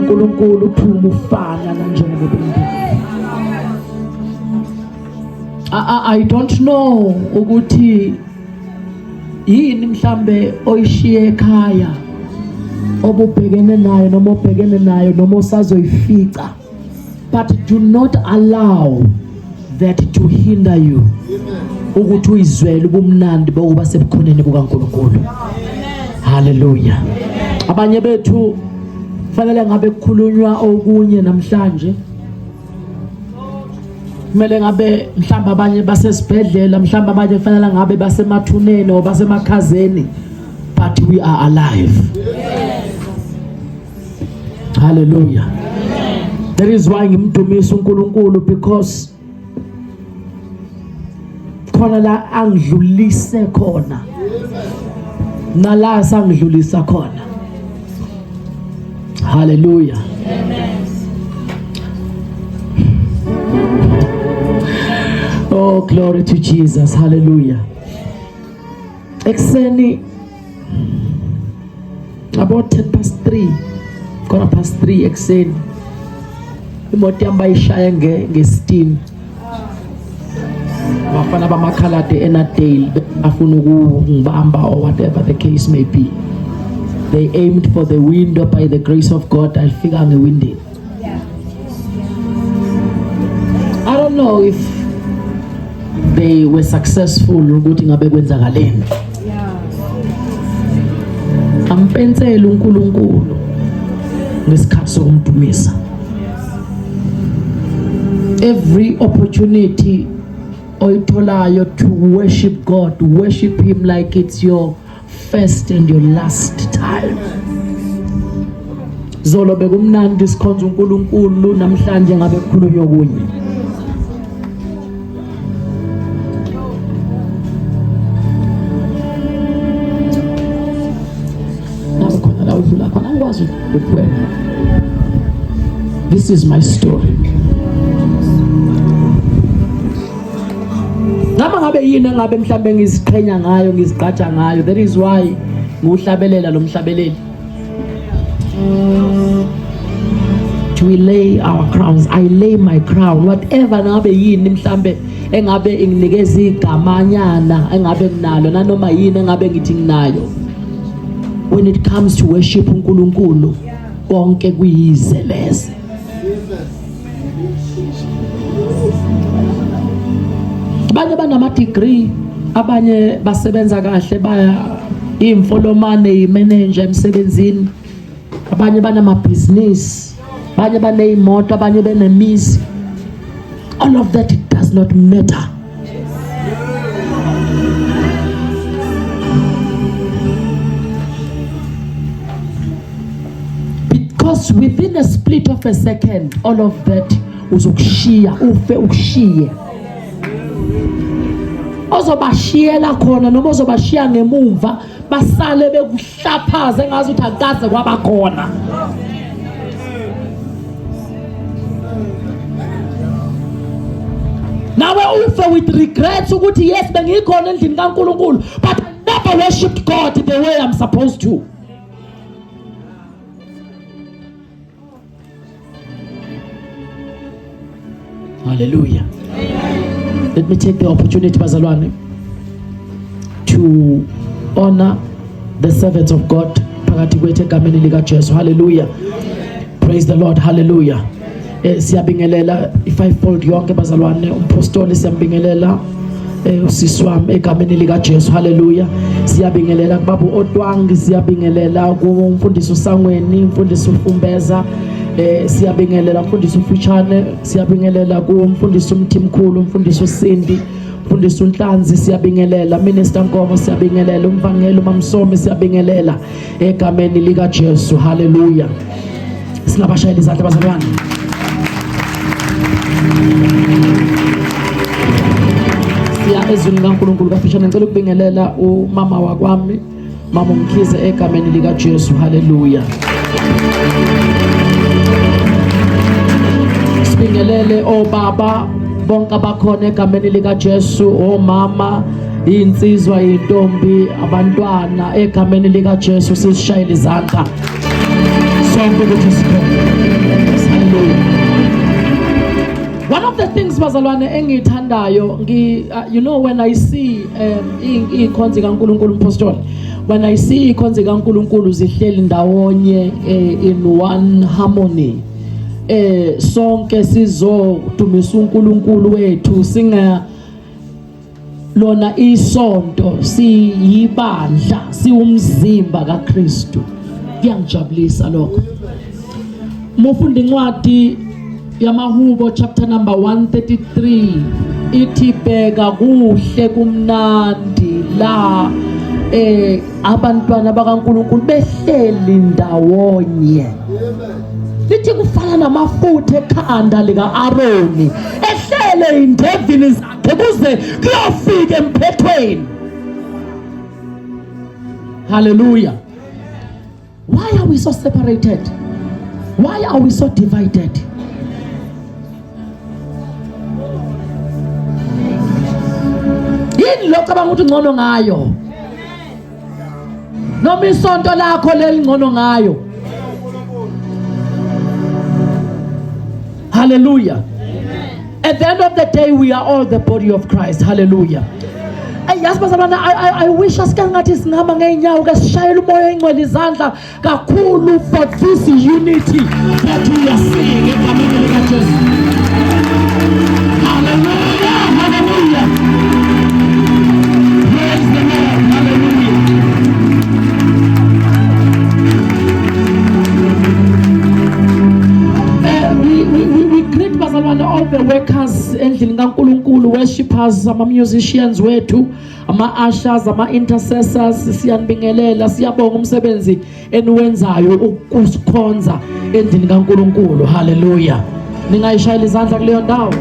kaNkulunkulu uphuma ufana kanjengoba bendile. I don't know ukuthi yini mhlambe oyishiye ekhaya obubhekene nayo noma obhekene nayo noma usazoyifica, but do not allow that to hinder you ukuthi uyizwele ubumnandi bokuba sebukhoneni bukaNkulunkulu. Hallelujah. Abanye bethu fanele ngabe kukhulunywa okunye namhlanje, kumele ngabe mhlamba abanye basesibhedlela, mhlamba abanye fanele ngabe basemathuneni o basemakhazeni, but we are alive. Hallelujah. That is why ngimdumisa uNkulunkulu, because khona la angidlulise khona nala sangidlulisa khona. Hallelujah. Oh, glory to Jesus. Hallelujah. Ekseni about 3:10, 3:15 ekseni imoto yami bayishaya nge-steam. Bafana bamakhalade eNadale bafuna ukungibamba or whatever the case may be. They aimed for the window. By the grace of God, I figure on the window. I don't know if they were successful ukuthi ngabe kwenzakaleni. Ampensela uNkulunkulu ngesikhathi sokumdumisa. Every opportunity oyitholayo to worship God, worship him like it's your first and your last time. Zolo bekumnandi sikhonza uNkulunkulu, namhlanje ngabe kukhulunywa kunye. This is my story. Ngaba ngabe yini ngabe mhlambe ngiziqhenya ngayo, ngizigqaja ngayo. That is why nguhlabelela lo mhlabeleli. We lay our crowns. I lay my crown. Whatever ngabe yini mhlambe engabe inginikeza igamanyana engabe nginalo nanoma yini engabe ngithi nginayo. When it comes to worship uNkulunkulu, konke kuyizeleze. Abanye banama degree, abanye basebenza kahle, baya imfolomane, imanager emsebenzini. Abanye banama business, abanye baneyimoto, abanye benemizi. All of that, it does not matter. Because within a split of a second, all of that uzokushiya, ufe ukushiye. Ozobashiyela khona noma ozobashiya ngemumva basale bekuhlaphaza engazi ukuthi akaze kwaba khona. Nawe ufe with regrets ukuthi yes bengikhona endlini kaNkulunkulu, but I never worshipped God the way I'm supposed to. Hallelujah. Let me take the opportunity, bazalwane, to honor the servants of God. Phakathi kwethu egameni lika Jesu. Hallelujah. Praise the Lord. Hallelujah. Siyabingelela i-fivefold yonke bazalwane, umpostoli siyambingelela, usisi wami egameni lika Jesu. Hallelujah. Siyabingelela kubabu Otwangi, siyabingelela kumfundisi uSangweni, umfundisi uFumbeza, siyabingelela umfundisi uFutshane, siyabingelela kumfundisi uMthimkhulu, umfundisi uSindi, umfundisi uNhlanzi, siyabingelela Minister Nkomo, siyabingelela umvangeli uMamsomi, siyabingelela egameni lika Jesu. Hallelujah. Singabashayela izandla bazalwane. Siya ezweni kaNkulunkulu kaFutshane, ngicela ukubingelela umama wakwami, Mama Mkhize egameni lika Jesu. Hallelujah. Sibingelele obaba bonke abakhona egameni lika Jesu, omama, insizwa, intombi, abantwana egameni lika Jesu. Sisishayele izandla. sonke ukuthi sikhona. Hallelujah. One of the things bazalwane engithandayo you know when I see ikhonzi kaNkulunkulu umpostoli, when I see ikhonzi kaNkulunkulu zihleli ndawonye in one harmony, sonke sizodumisa uNkulunkulu wethu singa lona isonto, siyibandla, siwumzimba kaKristu. Kuyangijabulisa lokho. Mufunda incwadi yamaHubo chapter number 133 ithi bheka kuhle kumnandi la abantwana bakaNkulunkulu behleli ndawonye. Lithi kufana namafutha ekhanda lika Aroni ehlele indevini zakhe kuze kuyofika emphethweni. Hallelujah. Why are we so separated? Why are we so divided? Yini lokho abanguthi ngcono ngayo? Noma isonto lakho lelingcono ngayo. Hallelujah. Amen. At the end of the day, we are all the body of Christ. Hallelujah. I wish ngathi singama ngeenyawo ke sishayela umoya engcwele izandla kakhulu for this unity that we are seeing egameni likaJesu. Hallelujah. Hallelujah. Praise the Lord. Hallelujah. We greet bazalwane all the workers endlini kaNkulunkulu, worshipers, ama-musicians wethu, ama-ushers, ama-intercessors. Siyanibingelela, siyabonga umsebenzi eniwenzayo ukusikhonza endlini kaNkulunkulu. Hallelujah. Ningayishayela izandla kuleyo ndawo.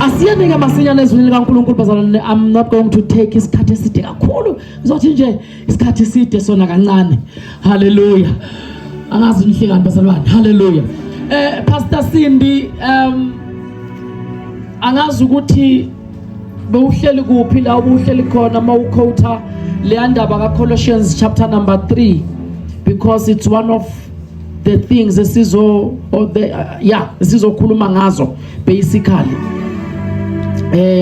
Asiyenike masinyane ezwini likaNkulunkulu bazalwane. I'm not going to take isikhathi eside kakhulu. Ngizothi nje isikhathi eside sona kancane. Hallelujah. Angazi nihlekani bazalwane. Hallelujah. Pastor Cindy angazi ukuthi bewuhleli kuphi la ubuhleli khona mawuquota le ndaba kaColossians chapter number 3, because it's one of the things esizokhuluma ngazo basically.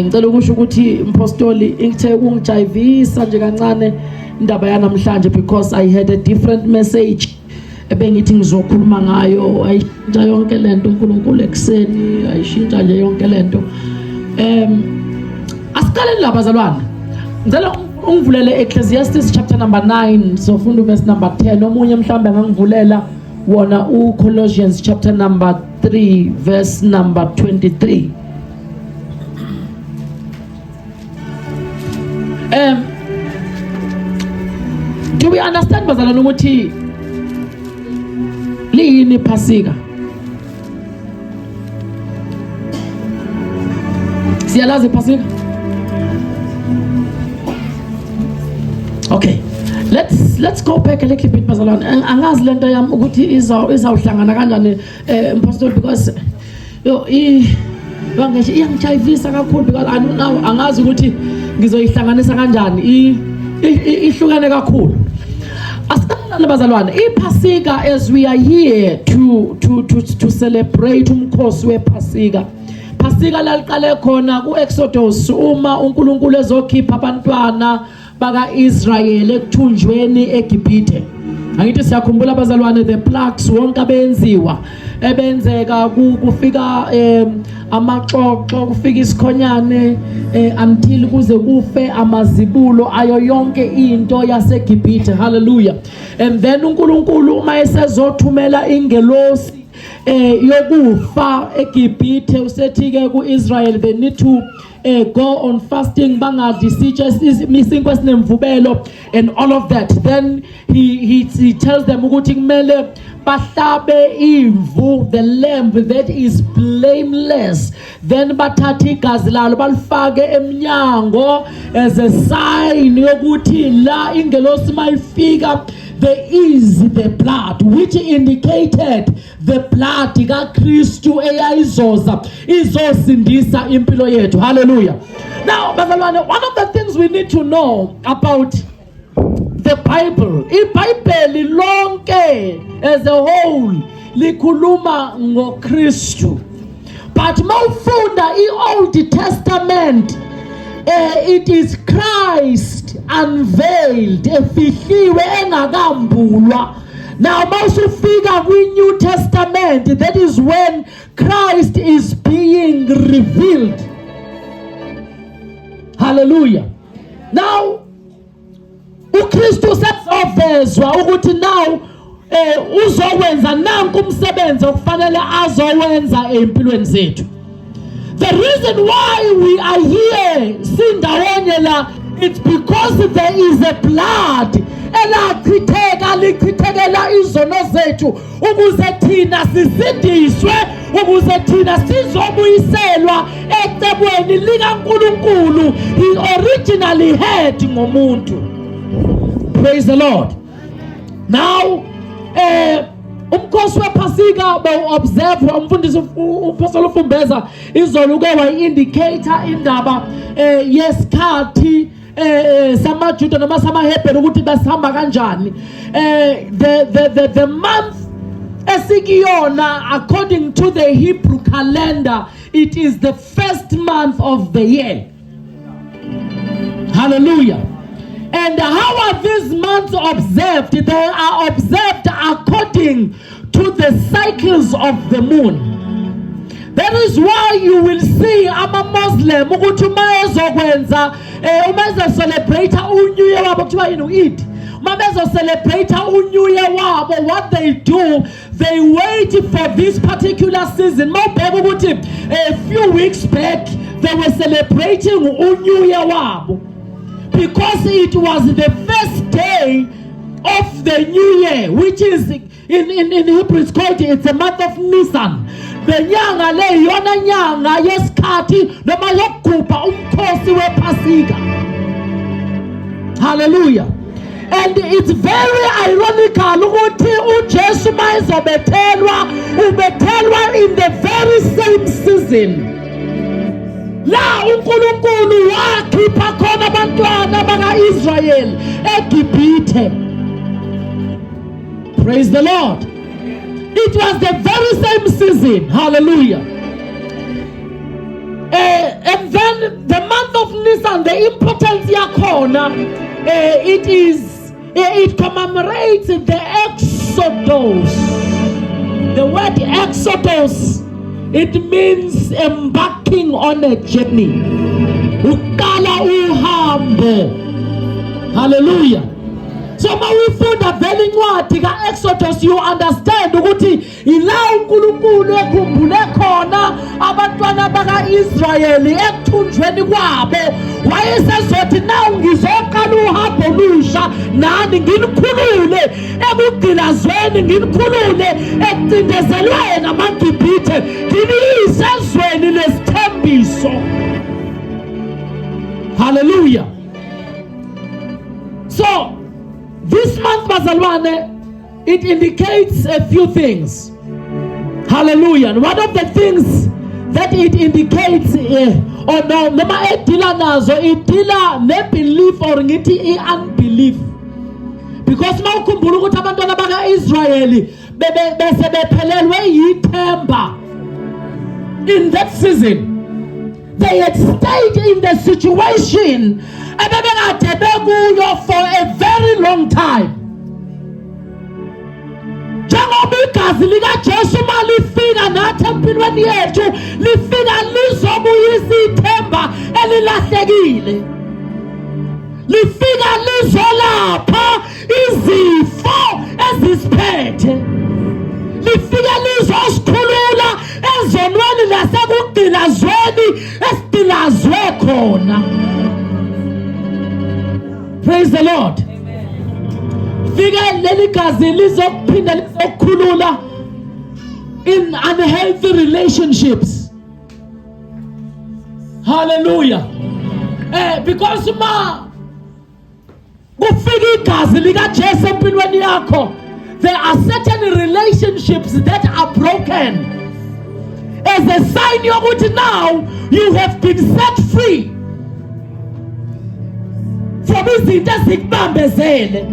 Ngicela ukusho ukuthi impostoli ngithe ungijayivisa nje kancane indaba yanamhlanje, because I had a different message ebengithi ngizokhuluma ngayo. Ayishintsha yonke lento uNkulunkulu ekseni, ayishintsha nje yonke lento. Asiqale la bazalwane. Ngicela ungivulele Ecclesiastes chapter number 9, so funda verse number 10. Omunye mhlambe ngangivulela wona uColossians chapter number 3 verse number 23. Do we understand bazalwane ukuthi liyini Pasika? Siyalazi Pasika? Okay, let's go back a little bit bazalwane. Angazi lento yami ukuthi izawuhlangana kanjani impostoli, because bangisho iyangijayivisa kakhulu, because I don't know, angazi ukuthi ngizoyihlanganisa kanjani, ihlukane kakhulu. Asiqalane bazalwane, iPasika, as we are here to celebrate umkhosi wePasika. Pasika laliqale khona kuExodus, uma uNkulunkulu ezokhipha abantwana baka-Israyeli ekuthunjweni eGibhithe. Angithi siyakhumbula bazalwane, the plagues wonke abenziwa ebenzeka kufika amaxoxo, kufika isikhonyane until kuze kufe amazibulo ayo yonke into yaseGibhithe. Hallelujah. And then uNkulunkulu uma esezothumela ingelosi yokufa eGibhithe, usethi ke kuIsrael they need to go on fasting, bangadli sitshe missing kwesinemvubelo and all of that. Then he tells them ukuthi kumele bahlabe imvu, the lamb that is blameless. Then bathatha igazi lalo balifake emnyango as a sign yokuthi la ingelosi mayifika there is the blood, which indicated the blood kaKristu eyayizoza izosindisa impilo yethu. Hallelujah. Now bazalwane, one of the things we need to know about the Bible, iBhayibheli lonke as a whole likhuluma ngoKristu. But mawufunda iOld Testament, it is Christ unveiled, efihliwe engakambulwa. Now mawusufika kwi-New Testament, that is when Christ is being revealed. Hallelujah. Now uKristu sezovezwa ukuthi now uzokwenza nanku umsebenzi okufanele azowenza empilweni zethu. The reason why we are here sindawonye la, it's because there is a blood lichithekela izono zethu ukuze thina sisindiswe, ukuze thina sizobuyiselwa ecebweni likaNkulunkulu he originally had ngomuntu. Praise the Lord. Now umkhosi wephasika bewu-observe umfundisi uPaul Fumbeza izolo uke wayi-indicator indaba yesikhathi samaJuda noma samaHebheru ukuthi basihamba kanjani. The month esikiyona according to the Hebrew calendar, it is the first month of the year. Hallelujah. And how are these months observed? They are observed according to the cycles of the moon. That is why you will see ama-Muslim ukuthi mayezokwenza celebrate uNew Year wabo kuthiwa yini Eid. Celebrate uNew Year wabo, what they do, they wait for this particular season. Mawubheka ukuthi a few weeks back they were celebrating uNew Year wabo, because it was the first day of the new year, which is in Hebrew it's called, it's a month of Nisan. The nyanga le yona nyanga yesikhathi noma yokugubha umkhosi wephasika. Hallelujah. And it's very ironical ukuthi uJesu mayezobethelwa ubethelwa in the very same season la uNkulunkulu wakhipha khona abantwana baka-Israyeli eGibhithe. Praise the Lord. It was the very same season. Hallelujah. And then the month of Nisan, the importance yakhona, it commemorates the Exodus. The word Exodus, it means embarking on a journey. Ukala uhambo. Hallelujah. So mawufunda vele incwadi ka-Exodus, you understand ukuthi ila uNkulunkulu ekhumbule khona abantwana baka-Israyeli ekuthunjweni kwabo. Wayesezothi nawu ngizoqala uhambo olusha nani nginikhulule ekugqilazweni, nginikhulule ekucindezelweni amaGibhithe, nginiyise ezweni lesithembiso. Hallelujah. So this month, bazalwane, it indicates a few things. Hallelujah. And one of the things that it indicates, noma edila nazo, idila ne-belief or ngithi i-unbelief. Because mawukhumbula ukuthi abantwana baka-Israyeli bese bephelelwe yithemba in that season. They had stayed in the situation for a very long time. Njengoba igazi likaJesu malifika nathi empilweni yethu, lifika lizobuyisa ithemba elilahlekile, lifika lizolapha izifo ezisiphethe, lifika lizosikhulula ezonweni nasekugqilazweni esidilazwe khona. Praise the Lord. Fika leli gazi lizokuphinda lizokukhulula in unhealthy relationships. Hallelujah. Because kufika igazi likaJesu empilweni yakho, there are certain relationships that are broken as a sign yokuthi now you have been set free. from izinto ezikubambezele,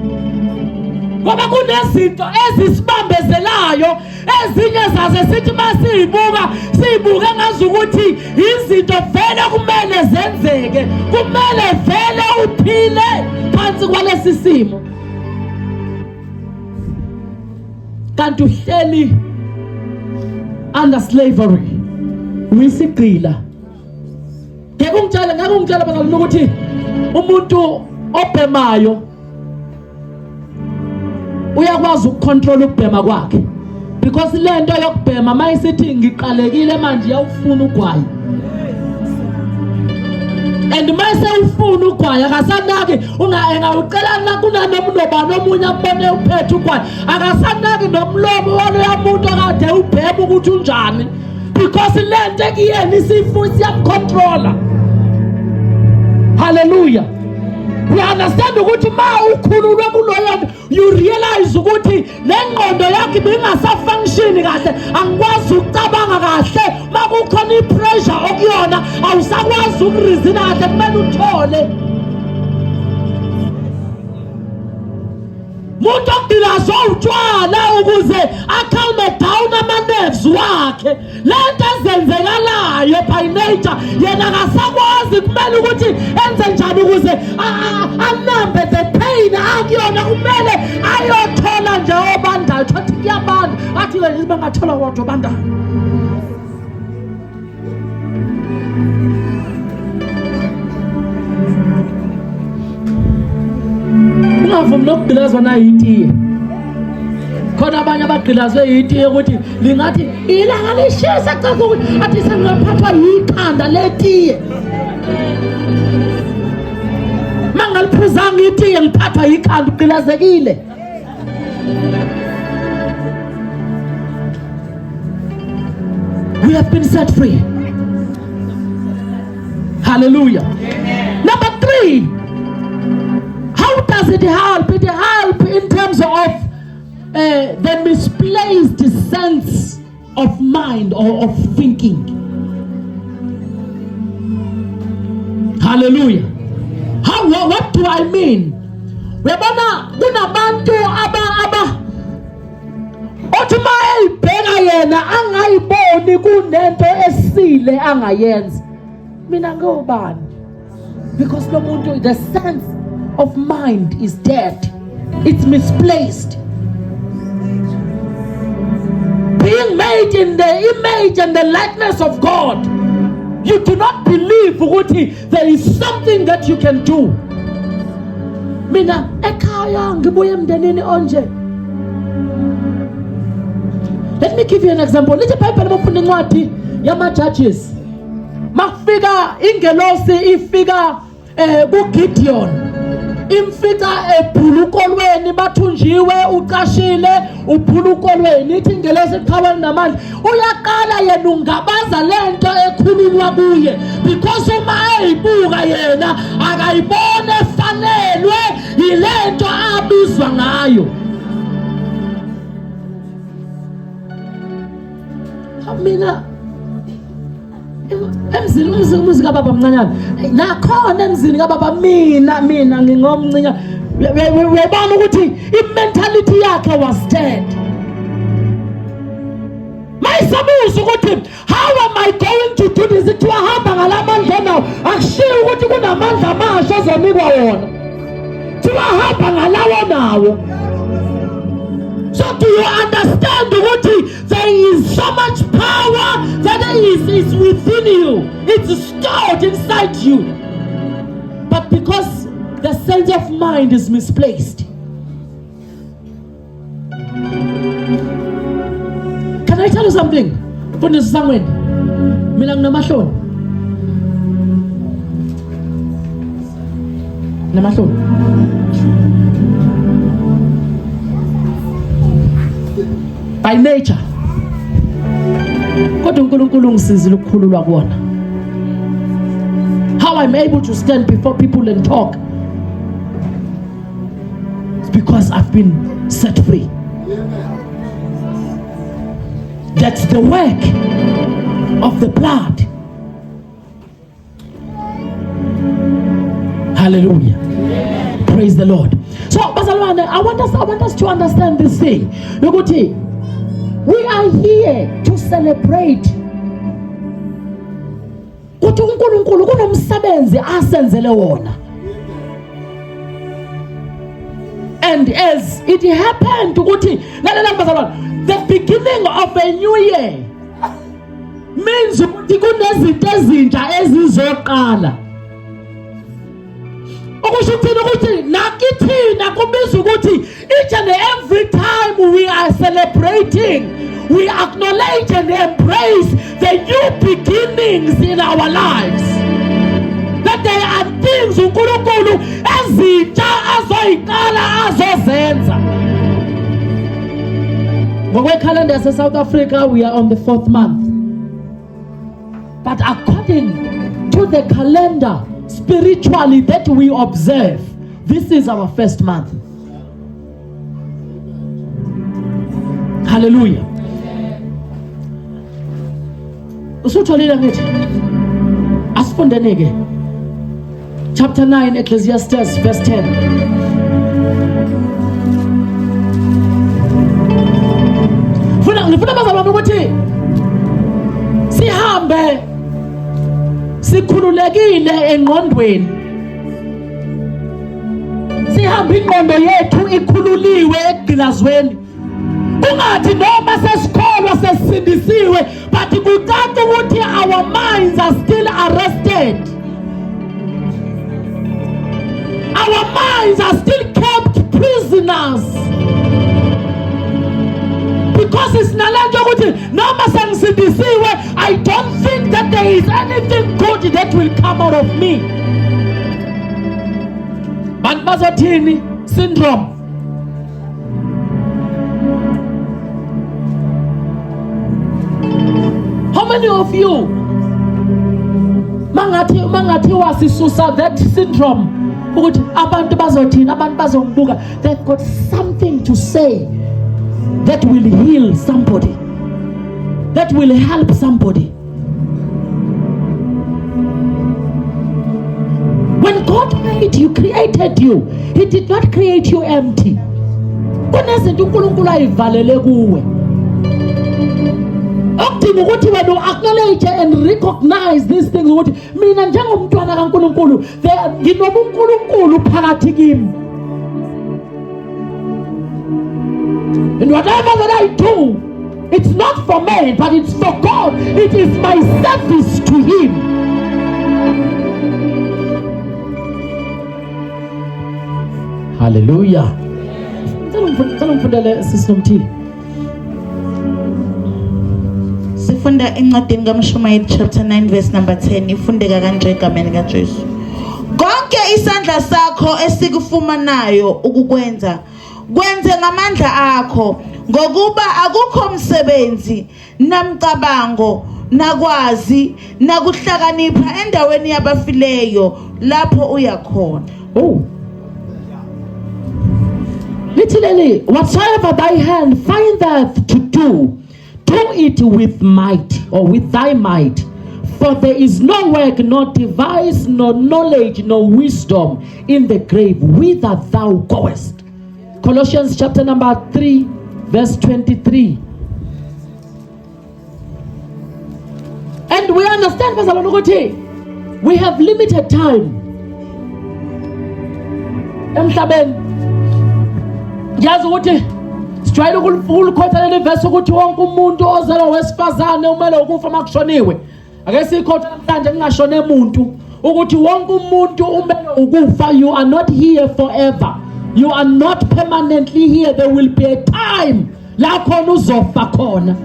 ngoba kunezinto ezisibambezelayo ezinye zaze sithi masiyibuka ngazi ukuthi izinto vele kumele zenzeke, kumele vele uphile phansi kwalesi simo, kanti uhleli under slavery uyisigqila. Ngeke ungitshela bazalwane ukuthi umuntu obhemayo uyakwazi ukucontrol ukubhema kwakhe, because lento yokubhema mayisithi ngiqalekile manje yawufuna ugwayi, and mayise ufuna ugwayi akasanaki engawucela kunanomnobani omunye ambone uphethe ugwayi, akasanaki nomlomo waloya muntu akade ubhema ukuthi unjani, because lento ekuyena isifusi yamcontrola. Hallelujah. We understand ukuthi ma ukhululwe kuloyo, you realize ukuthi lengqondo yakhe ibingasafunction kahle, angikwazi ukucabanga kahle, makukhona ipressure okuyona awusakwazi ukurizina kahle, kumele uthole muntu okudilazwa utshwala ukuze acalme down ama-nerves wakhe. Lento ezenzekalayo by nature yena akasakwazi, kumele ukuthi enze njani ukuze anambe the pain akuyona, kumele ayothola nje obandayo. Thothi kuyabanda athi ke bangathola kodwa obandayo. Ungavumi nokugqilazwa nayo itiye. Khona abanye abagqilazwe itiye ukuthi lingathi ilanga lishisa caca ukuthi athi sengaphathwa yikhanda letiye. Mangaliphuzanga itiye ngiphathwa yikhanda ugqilazekile. We have been set free. Hallelujah. Amen. Number 3. How does it help? It helps in terms of the misplaced sense of mind or of thinking. Hallelujah. What do I mean? Uyabona kunabantu aba othuma elibheka yena angayiboni kunento esile angayenza. Mina ngobani? Because lo muntu, the sense of mind is dead. It's misplaced. Being made in the image and the likeness of God, you do not believe there is something that you can do. Mina ekhaya ngibuye emndenini onje. Let me give you an example. Lithi iBhayibheli mafunda incwadi yama-Judges, mafika ingelosi ifika kuGideon, imfica ebhulukolweni, bathunjiwe, uqashile ubhulukolweni, ithi ingelosi eqhaweni namandla, uyaqala yena ungabaza lento ekhulunywa kuye, because uma eyibuka yena akayibone efanelwe yilento abizwa ngayo. Mina emzini umuzi kababa mncanyana nakhona emzini kababa mina ngingomncinya, uyabona ukuthi i-mentality yakhe was dead. Mayisabuza ukuthi how am I going to do this? Kuthiwa hamba ngalamandla nawo, akushiwo ukuthi kunamandla amasha azonikwa wona, kuthiwa hamba ngalawo nawo. So do you understand ukuthi there is so much power that is within you? It's stored inside you. But because the sense of mind is misplaced. Can I tell you something? Mfundisi Sangweni, mina nginamahloni. Namahloni. By nature. Kodwa uNkulunkulu ungisizile ukukhululwa kuona. How I'm able to stand before people and talk, it's because I've been set free. That's the work of the blood. Hallelujah. Praise the Lord. So bazalwane, I want us to understand this thing. Ukuthi we are here to celebrate. Ukuthi uNkulunkulu kunomsebenzi asenzele wona. And as it happened ukuthi lalela bazalwane, the beginning of a new year means ukuthi kunezinto ezintsha ezizoqala. Okusho ukuthi nakithina kubiza ukuthi each and every time we are celebrating, we acknowledge and embrace the new beginnings in our lives. That there are things uNkulunkulu ezintsha azoyiqala azozenza. Ngokwe-calendar yase-South Africa, we are on the 4th month. But according to the calendar spiritually that we observe, this is our 1st month. Hallelujah. Usutholile ngithi asifundeni ke chapter 9 Ecclesiastes verse 10. Ngifuna bazalwane ukuthi sihambe sikhululekile engqondweni, sihambe ingqondo yethu ikhululiwe egilazweni. Kungathi noma sesikholwa sesindisiwe, but kucaca ukuthi our minds are still arrested. Our minds are still kept prisoners. Because it's nalanje ukuthi noma sengisindisiwe, I don't think that there is anything good that will come out of me. Bantu bazothini? Syndrome. How many of you mangathi wasisusa that syndrome ukuthi abantu bazothini, abantu bazongibuka, they've got something to say that will heal somebody, that will help somebody. When God made you, created you, He did not create you empty. Kunezinto uNkulunkulu ayivalele kuwe. Okudinga ukuthi wena acknowledge and recognize these things ukuthi mina njengomntwana kaNkulunkulu nginobuNkulunkulu phakathi kimi. And whatever that I do, it's not for man, but it's for God. It is my service to Him. Hallelujah. Sifunda encwadini kaMshumayeli chapter 9 verse number 10. Ifundeka kanje egameni kaJesu. Konke isandla sakho esikufumanayo ukukwenza, kwenze ngamandla akho, ngokuba akukho umsebenzi namcabango nakwazi nakuhlakanipha endaweni yabafileyo lapho uyakhona. Oh. Literally, whatsoever thy hand findeth to do, do it with might, or with thy might. For there is no work, nor device, nor knowledge, nor wisdom in the grave whither thou goest. Colossians chapter number 3, verse 23. And we understand, we have limited time. Emhlabeni yazi ukuthi sijwayele ukulikhotha leli verse ukuthi wonke umuntu ozalwa wesifazane umele ukufa makushoniwe. Ake sikhotha namhlanje ngingashone umuntu ukuthi wonke umuntu umele ukufa. You are not here forever. You are not permanently here. There will be a time la khona uzofa khona.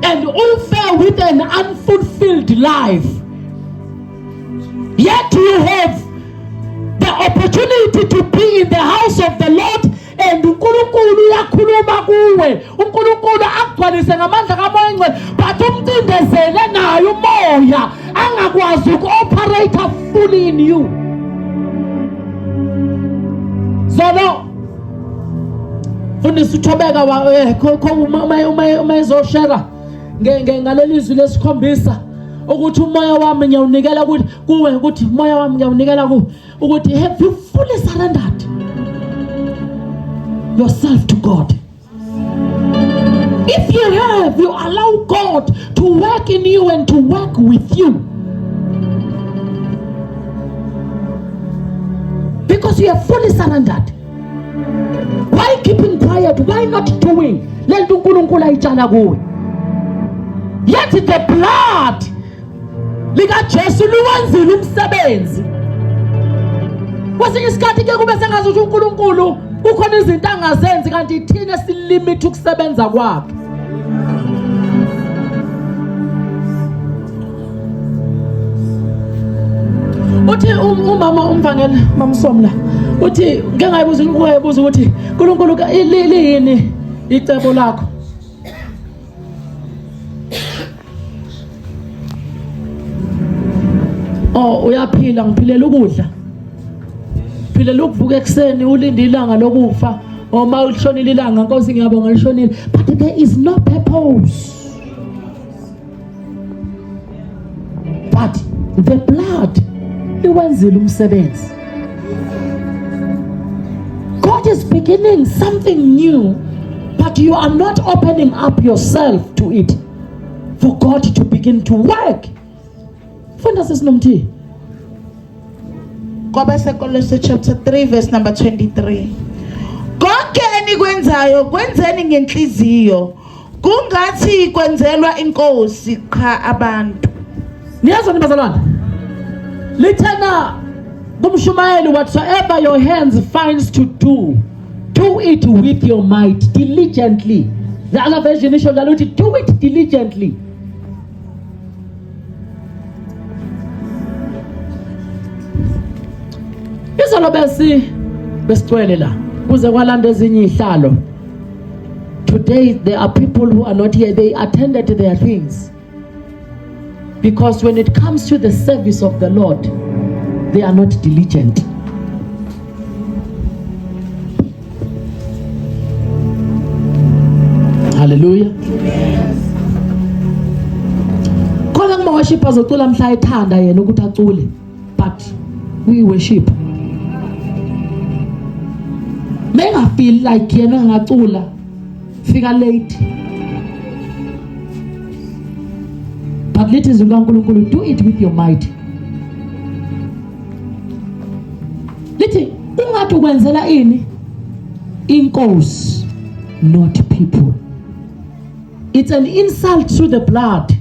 And ufe with an unfulfilled life. Yet you have the opportunity to be in the house of the Lord, and uNkulunkulu uyakhuluma kuwe, uNkulunkulu akugcwalise ngamandla kaMoya Ngcwele, but umcindezele nayo umoya angakwazi uku-operate fully in you. Zono fundisa uthobeka uma ezoshera ngaleli izwi lesikhombisa ukuthi umoya wami ngiyawunikela kuwe, ukuthi umoya wami ngiyawunikela kuwe. ukuthi have you fully surrendered yourself to God? If you have, you allow God to work in you and to work with you. Because you have fully surrendered. Why keeping quiet? Why not doing? Yet the blood likaJesu luwenzile umsebenzi. Kwesinye isikhathi ke kube sengazi ukuthi uNkulunkulu ukhona izinto angazenzi kanti thina silimit ukusebenza kwakhe. Uthi umama umvangela mamsomla uthi ngeke ngayibuza ukuthi uNkulunkulu yini icebo lakho? Oh uyaphila ngiphilela ukudla. Phila ukuvuka ekseni ulinde ilanga lokufa oma ulishonile ilanga Nkosi ngiyabonga lishonile, but there is no purpose. But the blood iwenzile umsebenzi. God is beginning something new, but you are not opening up yourself to it for God to begin to work. Funda sesinomthi Kolose chapter 3 verse number 23. Konke enikwenzayo kwenzeni ngenhliziyo kungathi kwenzelwa inkosi cha abantu. Niyazwa nibazalwane? Lithena kumshumayeli whatsoever your hands finds to do it with your might diligently. The other version is do it diligently. Izolo besicwele la kuze kwalanda ezinye ihlalo. Today there are people who are not here. They attended to their things. Because when it comes to the service of the Lord, they are not diligent. Hallelujah. Khona kuma worshipers ocula mhla ethanda yena ukuthi acule, but we worship. Menga feel like yena ngacula fika late. But let us do it with your might. Lithi ungathi ukwenzela ini inkosi not people. It's an insult to the blood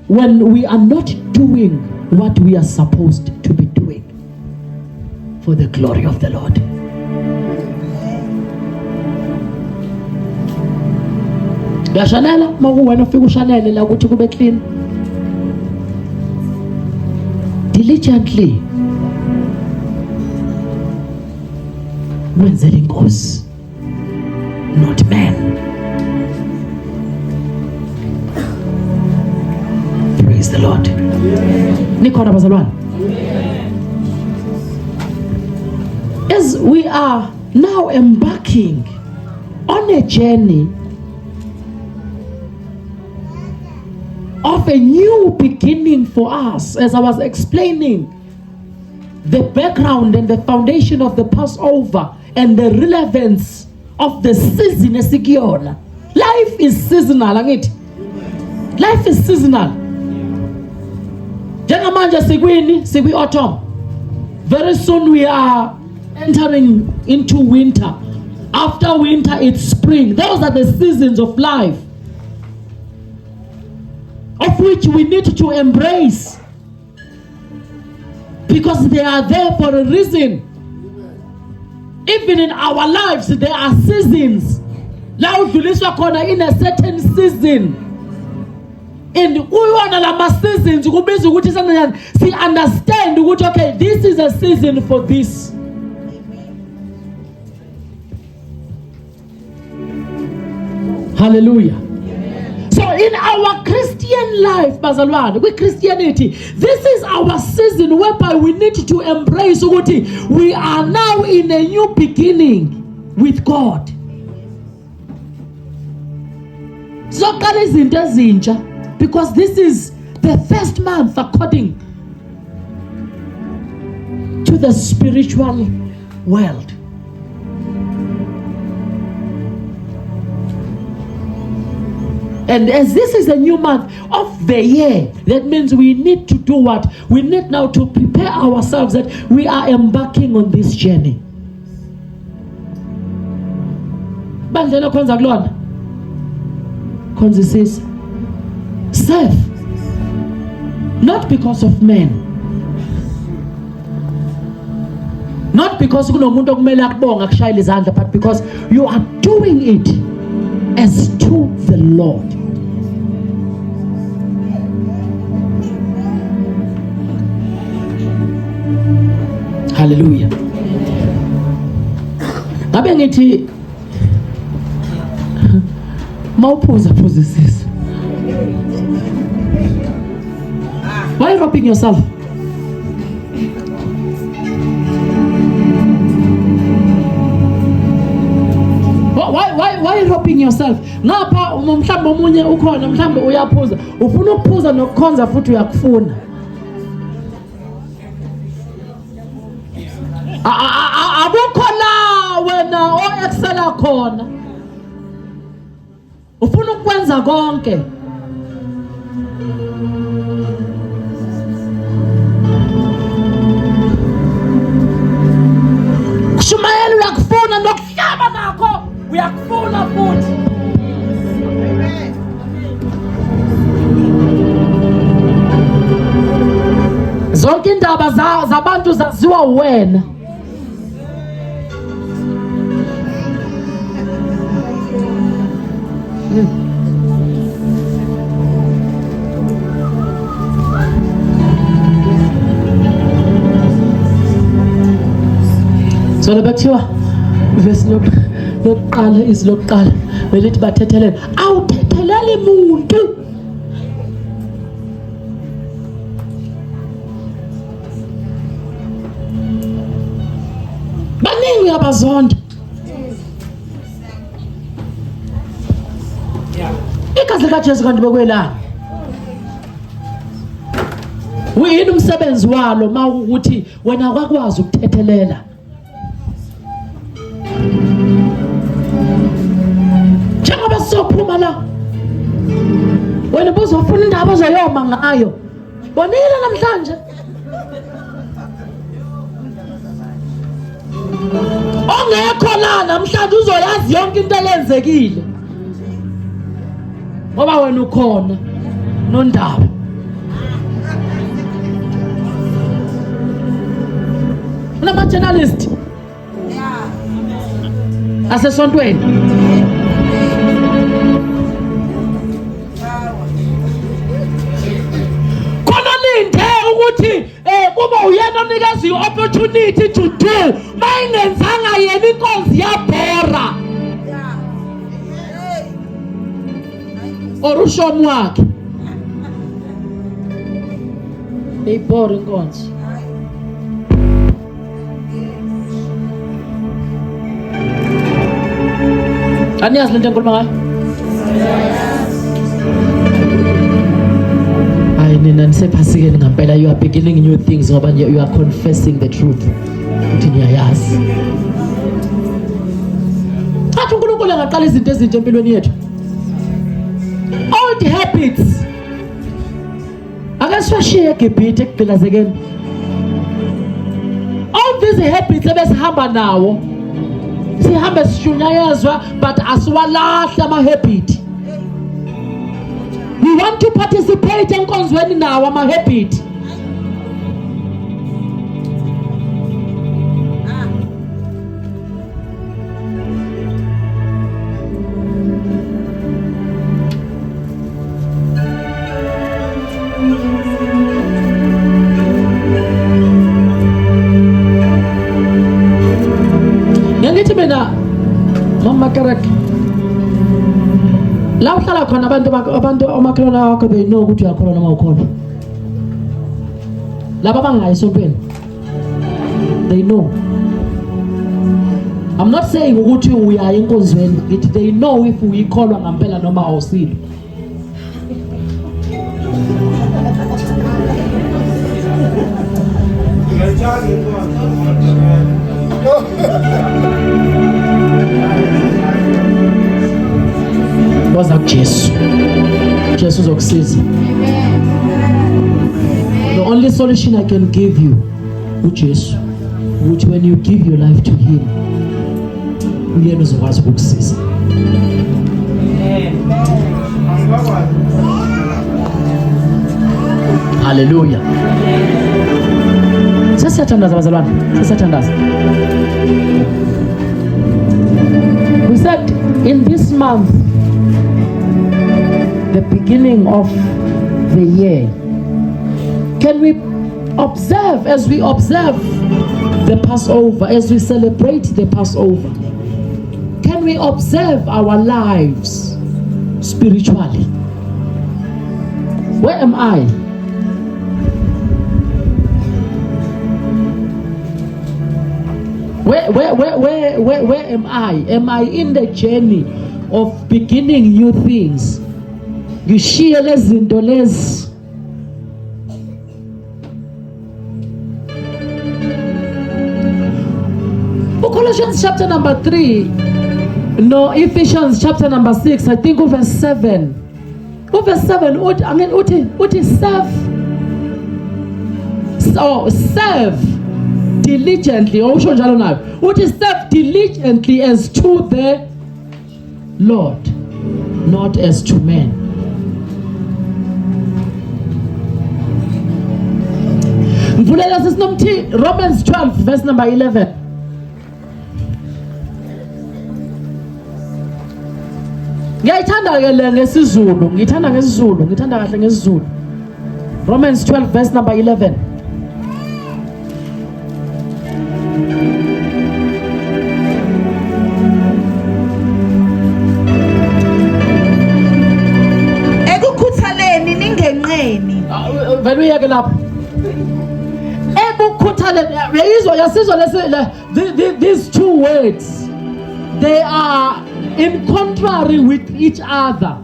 when we are not doing what we are supposed to be doing for the glory of the Lord. Uyashanela makuwena ufika ushanele la ukuthi kube clean. Diligently wenzela inkosi not man. Praise the Lord. Nikhona bazalwane. As we are now embarking on a journey of a new beginning for us, as I was explaining the background and the foundation of the Passover and the relevance of the season esikuyona. Life is seasonal, angithi? Life is seasonal. Njengamanje sikwi autumn. Very soon we are entering into winter. After winter it's spring. Those are the seasons of life, of which we need to embrace, because they are there for a reason. Even in our lives there are seasons. La udluliswa khona in a certain season, and kuyona lama seasons kubiza ukuthi sananyana si understand ukuthi okay, this is a season for this. Hallelujah. So in our Christian life, bazalwane, with Christianity, this is our season whereby we need to embrace ukuthi we are now in a new beginning with God. So izinto ezintsha, because this is the first month according into the spiritual world. And as this is a new month of the year, that means we need to do what? We need now to prepare ourselves that we are embarking on this journey. Bandlela khonza kulona. Khonzisisa. Serve. Not because of men. Not because kunomuntu okumele akubonga kushayela izandla, but because you are doing it as to the Lord. Hallelujah. Ngabe ngithi mawuphuza phuzisisa. Why are you robbing yourself? Why are you robbing yourself? Ngapha mhlawumbe omunye ukhona, mhlawumbe uyaphuza, ufuna ukuphuza nokukhonza futhi uyakufuna. Akukho la wena o-excela khona. Ufuna ukwenza konke. Kushumayela uyakufuna nokuhlaba nakho uyakufuna futhi. Zonke indaba zabantu zaziwa wena. So lebethiwa verse lokuqala lokuqala belithi bathethelele awuthethelele umuntu. Baningi abazonda. Igazi likaJesu kanti bekwelana. Uyini umsebenzi walo mawukuthi wena akwazi ukuthethelela. Njengoba sizophuma la, wena buzofuna indaba ozoyoma ngayo. Bonile namhlanje. Ongekho la namhlanje uzoyazi yonke into elenzekile. Ngoba wena ukhona nondaba. Unama journalist. Asesontweni. Khona linde ukuthi kuba uyena onikeza i-opportunity to do, mayingenzanga yena inkonzi yabhora. Orushomu wakhe. Eyibhora inkonzi. Aniyazi lento enkhuluma ngayo? Hayi nina nisephasikeni ngempela, you are beginning new things ngoba you are confessing the truth. Uthi niyayazi. Athi uNkulunkulu angaqala izinto ezintsha empilweni yethu. Old habits. Akasishiye eGibhithe ekugqilazekeni. All these habits ebesihamba nawo. Sihambe sishunyayezwa but asiwalahla ama-habit. We want to participate enkonzweni nawo ama-habit. Mama correct. La uhlala khona abantu omakhelwane wakho they know ukuthi uyakhona noma ukhona. Laba bangayi esontweni. They know. I'm not saying ukuthi uyaya enkonzweni, they know if uyikholwa ngempela noma awusile. Boza kuJesu. Jesu uzokusiza. The only solution I can give you uJesu, which when you give your life to him, uyena uzokwazi ukukusiza. Hallelujah. Sesiyathandaza bazalwane, sesiyathandaza. We said in this month, the beginning of the year, can we observe, as we observe the Passover, as we celebrate the Passover, can we observe our lives spiritually? Where am I? Where am I? Am I in the journey of beginning new things? Ngishiye lezi zinto lezi. Colossians chapter number 3, no, Ephesians chapter number 6, I think verse 7. Verse 7, uthi serve diligently. Usho njalo nayo. Uthi serve diligently as to the Lord, not as to men. Mvulela sisinomthi Romans 12 verse number 11. Ngiyayithanda ke le ngesizulu, ngithanda kahle ngesizulu. Romans 12 verse number 11. Ekukhuthaleni ningenqeni. Vele uyeke lapho. Ebukhuthaleni, yasizwa these two words, they are in contrary with each other.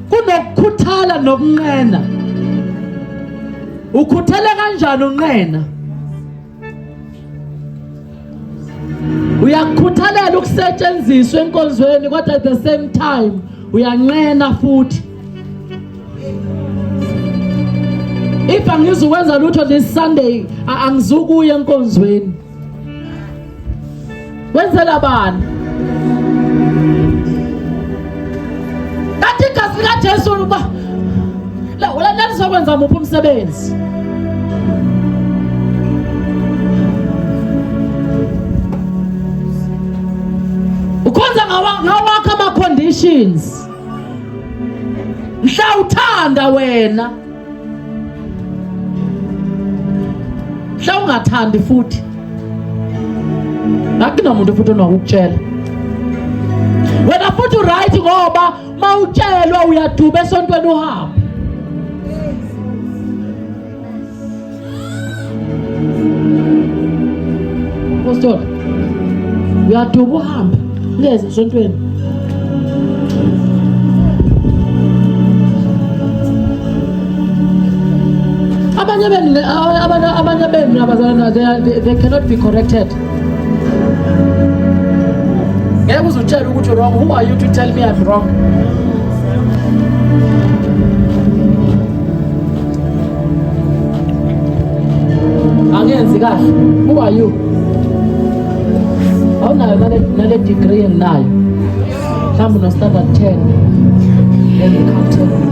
Kunokukhuthala nokunqena. Ukhuthele kanjani unqena? Uyakhuthalela ukusetshenziswa enkonzweni kodwa at the same time uyanqena futhi. If angizukwenza lutho this Sunday, angizukuya enkonzweni. Wenzela bani? Jesu uba la lizokwenza muphi umsebenzi? Ukhonza ngawakha ama conditions. Mhla uthanda wena. Mhla ungathandi futhi. Akunomuntu futhi onokukutshela. Wena futhi right ngoba mawutshelwa uyaduba esontweni uhamba. Pastor, uyaduba uhamba ngeze esontweni. Abanye benu abazalana, they cannot be corrected. Ngeke uzutshela ukuthi wrong. Who are you to tell me I'm wrong? Angenzi kahle. Who are you? Awunayo nale degree enginayo. Mhlawumbe no start at 10. Then you come 10.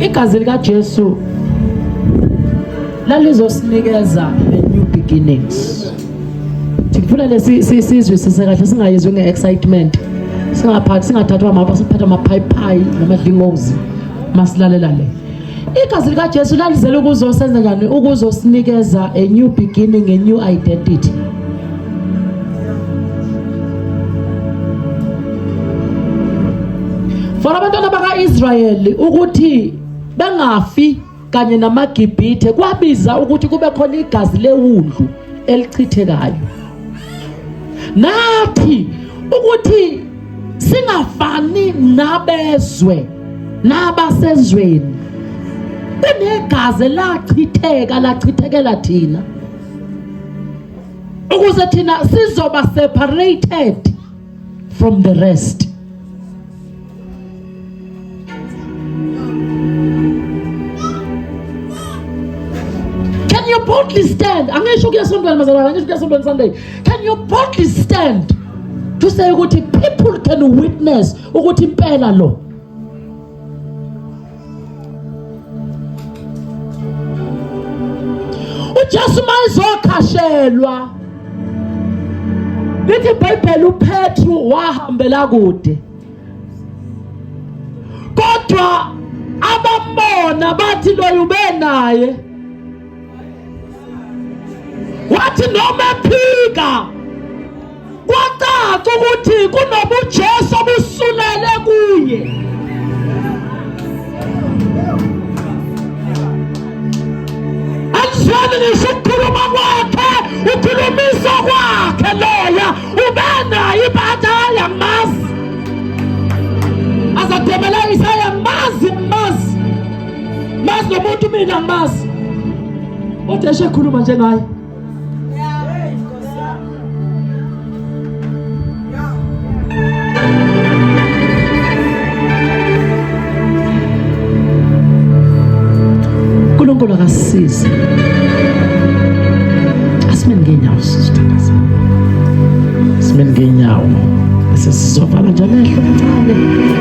Igazi likaJesu lalizosinikeza a new beginnings. Sikufuna lesizwe sisekahle singayizwe ngeexcitement. Singathathwa amapha siphatha amaphayipayi namadlingozi masilalela le. Igazi likaJesu lalizele ukuzosenza njani? Ukuzosinikeza a new beginning, a new identity. For abantwana baka-Israyeli ukuthi bengafi kanye namaGibhithe kwabiza ukuthi kube khona igazi lewundlu elichithekayo. Nathi ukuthi singafani nabezwe nabasezweni, kunegazi lachithekela thina ukuze thina sizoba separated from the rest. Can you boldly stand? Angisho kuyasontweni mazalwane, angisho kuyasontweni Sunday. Can you boldly stand to say ukuthi people can witness ukuthi impela lo uJesu mayizokhashelwa lithi iBhayibheli uPetru wahambela kude, kodwa abambona bathi loyo ubenaye, wathi noma ephika kwacaca ukuthi kunobuJesu obusulele kuye. Anjani nisukhuluma kwakhe, ukhulumisa kwakhe loya ubenaye ibatha yamazi azathemela Isaya mazi nomuntu mina mazi uthi eshekhuluma njengaye. uNkulunkulu akasize. Asimeni ngenyawo sithandaza. Asimeni ngenyawo. Bese sizovala nje amehlo kancane.